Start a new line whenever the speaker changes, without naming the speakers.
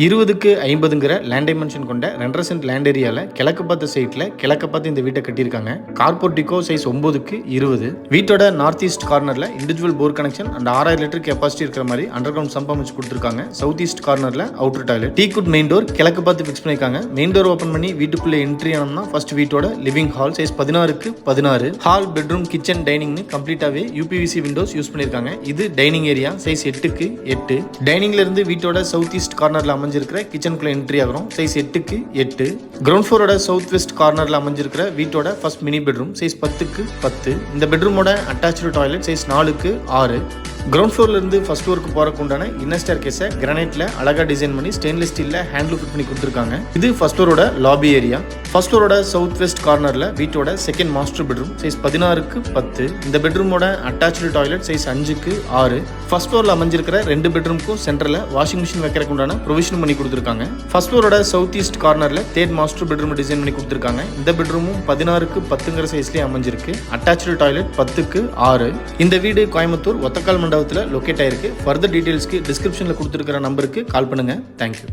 20க்கு 50ங்கிற land dimension கொண்ட 2.5 cent land ஏரியாவில் கிழக்கு பார்த்த சைட்டில் கிழக்கு பார்த்து இந்த வீட்டை கட்டியிருக்காங்க. கார்போர்டிகோ சைஸ் 9க்கு 20. வீட்டோட நார்த் ஈஸ்ட் கார்னரில் individual bore connection and 6000 litre capacity இருக்கிற மாதிரி அண்டர் கிரவுண்ட் சம்ப் அமைச்சு கொடுத்துருக்காங்க. சவுத் ஈஸ்ட் கார்னரில் outer toilet, teakwood main door கிழக்கு பார்த்து ஃபிக்ஸ் பண்ணியிருக்காங்க. மெயின் டோர் ஓப்பன் பண்ணி வீட்டுக்குள்ளே என்ட்ரி ஆனோம்னா ஃபர்ஸ்ட் வீட்டோட லிவிங் ஹால் சைஸ் 16க்கு 16. ஹால், பெட்ரூம், கிச்சன், டைனிங்னு கம்ப்ளீட்டாகவே யூபிவிசி விண்டோஸ் யூஸ் பண்ணியிருக்காங்க. இது டைனிங் ஏரியா சைஸ் 8க்கு 8. டைனிங்ல இருந்து வீட்டோட சவுத் ஈஸ்ட் கார்னரில் அமைஞ்சிருக்கிற கிச்சனுக்குள்ள என்ட்ரி ஆகிறோம். சைஸ் 8க்கு 8. கிரவுண்ட் ஃப்ளோரோட சவுத் வெஸ்ட் கார்னர்ல அமைஞ்சிருக்கிற வீட்டோட ஃபர்ஸ்ட் மினி பெட்ரூம் சைஸ் 10க்கு 10. இந்த பெட்ரூமோட அட்டாச்சு டாய்லெட் சைஸ் 4க்கு 6. கிரவுண்ட் ஃப்ளோர்ல இருந்து ஃபர்ஸ்ட் ஃப்ளோருக்கு போறதுக்கு உண்டான இன்னர் ஸ்டேர் கேஸை கிரானைட்ல அழகா டிசைன் பண்ணி ஸ்டெயின்லெஸ் ஸ்டீல்ல ஹேண்டில் ஃபிட் பண்ணி கொடுத்துருக்காங்க. இது ஃபர்ஸ்ட் ஃப்ளோரோட லாபி ஏரியா. ஃபர்ஸ்ட் ஃப்ளோரோட சவுத் வெஸ்ட் கார்னர்ல வீட்டோட செகண்ட் மாஸ்டர் பெட்ரூம் சைஸ் 16க்கு 10. இந்த பெட்ரூமோட அட்டாச்சு டாய்லெட் சைஸ் 5க்கு 6. ஃபர்ஸ்ட் ஃப்ளோர்ல அமைஞ்சிருக்கிற 2 பெட்ரூமுக்கும் சென்டர்ல வாஷிங் மிஷின் வைக்கிறதுக்கு உண்டான ப்ரொவிஷன் பண்ணி கொடுத்துருக்காங்க. ஃபர்ஸ்ட் ஃப்ளோரோட சவுத் ஈஸ்ட் கார்னர்ல தேர்ட் மாஸ்டர் பெட்ரூம் டிசைன் பண்ணி கொடுத்துருக்காங்க. இந்த பெட்ரூமும் 16க்கு 10ங்கிற சைஸ்லயே அமைஞ்சிருக்கு. அட்டாச்சு டாய்லெட் 10க்கு 6. இந்த வீடு கோயம்புத்தூர் ஒத்தக்கால் மண்டபத்தில் லொக்கேட் ஆயிருக்கு. ஃபர்தர் டீடைல்ஸ்க்கு டிஸ்கிரிப்ஷன்ல கொடுத்துருக்கிற நம்பருக்கு கால் பண்ணுங்க. தேங்க்யூ.